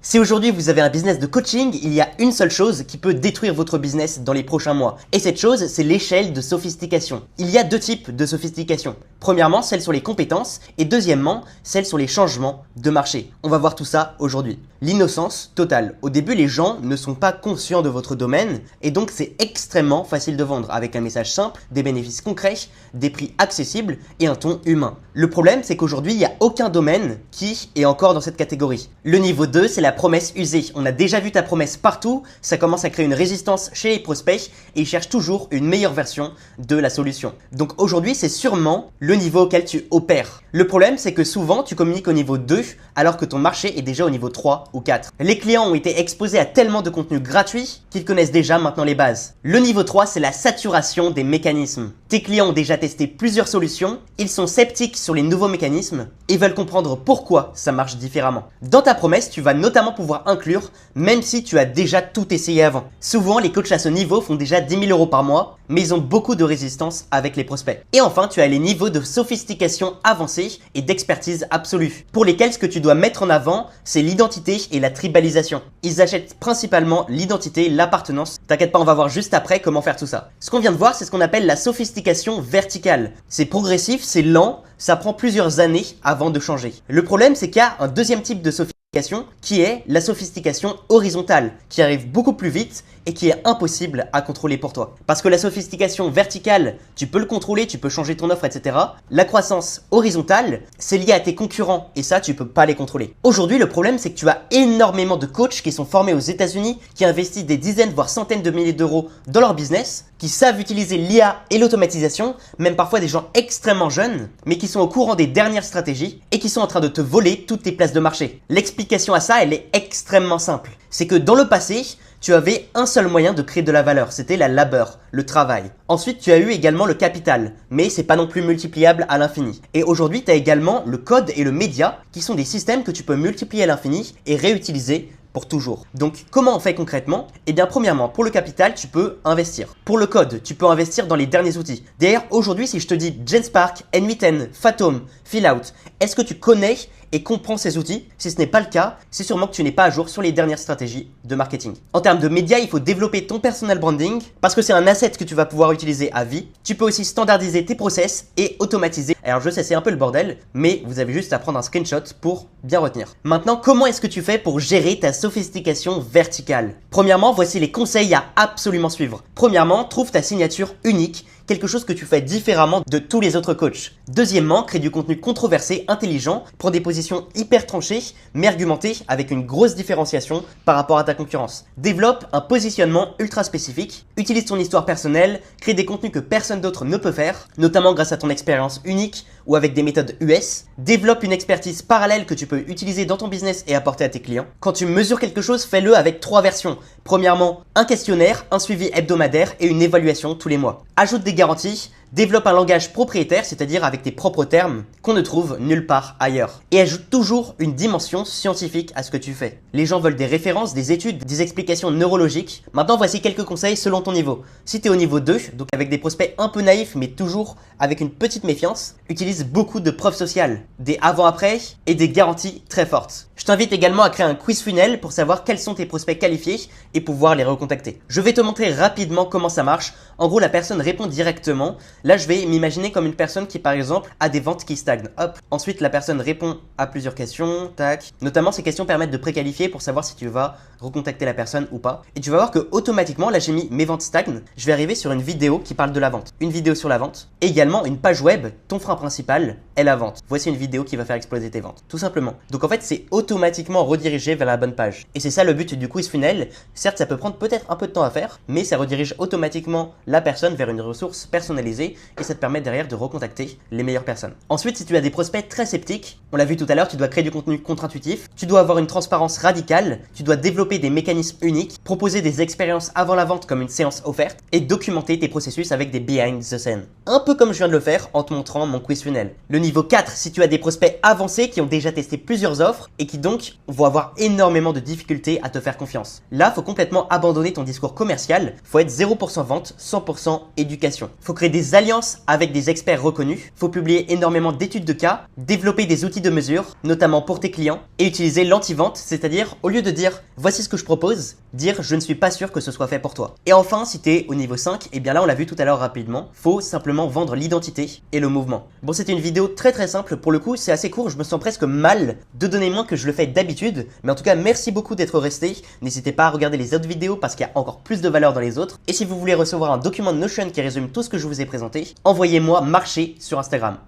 Si aujourd'hui vous avez un business de coaching, il y a une seule chose qui peut détruire votre business dans les prochains mois. Et cette chose, c'est l'échelle de sophistication. Il y a deux types de sophistication. Premièrement, celle sur les compétences et deuxièmement, celle sur les changements de marché. On va voir tout ça aujourd'hui. L'innocence totale. Au début, les gens ne sont pas conscients de votre domaine et donc c'est extrêmement facile de vendre avec un message simple, des bénéfices concrets, des prix accessibles et un ton humain. Le problème, c'est qu'aujourd'hui, il n'y a aucun domaine qui est encore dans cette catégorie. Le niveau 2, c'est la promesse usée. On a déjà vu ta promesse partout, ça commence à créer une résistance chez les prospects et ils cherchent toujours une meilleure version de la solution. Donc aujourd'hui, c'est sûrement le niveau auquel tu opères. Le problème, c'est que souvent, tu communiques au niveau 2 alors que ton marché est déjà au niveau 3 ou 4. Les clients ont été exposés à tellement de contenu gratuit qu'ils connaissent déjà maintenant les bases. Le niveau 3, c'est la saturation des mécanismes. Tes clients ont déjà testé plusieurs solutions, ils sont sceptiques sur les nouveaux mécanismes et veulent comprendre pourquoi ça marche différemment. Dans ta promesse, tu vas notamment pouvoir inclure, même si tu as déjà tout essayé avant. Souvent, les coachs à ce niveau font déjà 10 000 € par mois, mais ils ont beaucoup de résistance avec les prospects. Et enfin, tu as les niveaux de sophistication avancée et d'expertise absolue, pour lesquels ce que tu dois mettre en avant, c'est l'identité et la tribalisation. Ils achètent principalement l'identité, l'appartenance. T'inquiète pas, on va voir juste après comment faire tout ça. Ce qu'on vient de voir, c'est ce qu'on appelle la sophistication verticale. C'est progressif, c'est lent, ça prend plusieurs années avant de changer. Le problème, c'est qu'il y a un deuxième type de sophistication qui est la sophistication horizontale, qui arrive beaucoup plus vite et qui est impossible à contrôler pour toi. Parce que la sophistication verticale, tu peux le contrôler, tu peux changer ton offre, etc. La croissance horizontale, c'est lié à tes concurrents et ça, tu peux pas les contrôler. Aujourd'hui, le problème, c'est que tu as énormément de coachs qui sont formés aux États-Unis, qui investissent des dizaines, voire centaines de milliers d'euros dans leur business, qui savent utiliser l'IA et l'automatisation, même parfois des gens extrêmement jeunes, mais qui sont au courant des dernières stratégies et qui sont en train de te voler toutes tes places de marché. L'explication à ça, elle est extrêmement simple. C'est que dans le passé, tu avais un seul moyen de créer de la valeur, c'était la labeur, le travail. Ensuite, tu as eu également le capital, mais c'est pas non plus multipliable à l'infini. Et aujourd'hui, tu as également le code et le média, qui sont des systèmes que tu peux multiplier à l'infini et réutiliser pour toujours. Donc, comment on fait concrètement? Eh bien, premièrement, pour le capital, tu peux investir. Pour le code, tu peux investir dans les derniers outils. D'ailleurs, aujourd'hui, si je te dis GenSpark, N8N, Fathom, Fillout, est-ce que tu connais et comprends ces outils? Si ce n'est pas le cas, c'est sûrement que tu n'es pas à jour sur les dernières stratégies de marketing. En termes de médias, il faut développer ton personal branding parce que c'est un asset que tu vas pouvoir utiliser à vie. Tu peux aussi standardiser tes process et automatiser. Alors je sais, c'est un peu le bordel, mais vous avez juste à prendre un screenshot pour bien retenir. Maintenant, comment est-ce que tu fais pour gérer ta sophistication verticale? Premièrement, voici les conseils à absolument suivre. Premièrement, trouve ta signature unique, quelque chose que tu fais différemment de tous les autres coachs. Deuxièmement, crée du contenu controversé, intelligent, prends des positions hyper tranchées, mais argumentées avec une grosse différenciation par rapport à ta concurrence. Développe un positionnement ultra spécifique, utilise ton histoire personnelle, crée des contenus que personne d'autre ne peut faire, notamment grâce à ton expérience unique ou avec des méthodes US. Développe une expertise parallèle que tu peux utiliser dans ton business et apporter à tes clients. Quand tu mesures quelque chose, fais-le avec 3 versions. Premièrement, un questionnaire, un suivi hebdomadaire et une évaluation tous les mois. Ajoute des garanties, développe un langage propriétaire, c'est-à-dire avec tes propres termes, qu'on ne trouve nulle part ailleurs. Et ajoute toujours une dimension scientifique à ce que tu fais. Les gens veulent des références, des études, des explications neurologiques. Maintenant, voici quelques conseils selon ton niveau. Si tu es au niveau 2, donc avec des prospects un peu naïfs, mais toujours avec une petite méfiance, utilise beaucoup de preuves sociales, des avant-après et des garanties très fortes. Je t'invite également à créer un quiz funnel pour savoir quels sont tes prospects qualifiés et pouvoir les recontacter. Je vais te montrer rapidement comment ça marche. En gros, la personne répond directement. Là, je vais m'imaginer comme une personne qui, par exemple, a des ventes qui stagnent. Hop. Ensuite, la personne répond à plusieurs questions. Tac. Notamment, ces questions permettent de préqualifier pour savoir si tu vas recontacter la personne ou pas. Et tu vas voir que automatiquement, là, j'ai mis mes ventes stagnent. Je vais arriver sur une vidéo qui parle de la vente. Une vidéo sur la vente. Et également, une page web. Ton frein principal est la vente. Voici une vidéo qui va faire exploser tes ventes. Tout simplement. Donc, en fait, c'est automatiquement redirigé vers la bonne page. Et c'est ça le but du quiz funnel. Certes, ça peut prendre peut-être un peu de temps à faire, mais ça redirige automatiquement la personne vers une ressource personnalisée et ça te permet derrière de recontacter les meilleures personnes. Ensuite, si tu as des prospects très sceptiques, on l'a vu tout à l'heure, tu dois créer du contenu contre-intuitif, tu dois avoir une transparence radicale, tu dois développer des mécanismes uniques, proposer des expériences avant la vente comme une séance offerte et documenter tes processus avec des behind the scene. Un peu comme je viens de le faire en te montrant mon quiz funnel. Le niveau 4, si tu as des prospects avancés qui ont déjà testé plusieurs offres et qui donc vont avoir énormément de difficultés à te faire confiance. Là, faut complètement abandonner ton discours commercial, faut être 0% vente, 100% éducation. Faut créer des alliances alliance avec des experts reconnus, faut publier énormément d'études de cas, développer des outils de mesure, notamment pour tes clients, et utiliser l'anti-vente, c'est-à-dire au lieu de dire voici ce que je propose, dire je ne suis pas sûr que ce soit fait pour toi. Et enfin, si t'es au niveau 5, et bien là on l'a vu tout à l'heure rapidement, faut simplement vendre l'identité et le mouvement. Bon, c'était une vidéo très simple, pour le coup c'est assez court, je me sens presque mal de donner moins que je le fais d'habitude, mais en tout cas merci beaucoup d'être resté, n'hésitez pas à regarder les autres vidéos parce qu'il y a encore plus de valeur dans les autres, et si vous voulez recevoir un document de Notion qui résume tout ce que je vous ai présenté, envoyez-moi marcher sur Instagram,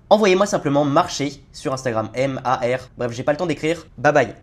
envoyez-moi simplement marcher sur Instagram, M-A-R, bref j'ai pas le temps d'écrire, bye bye.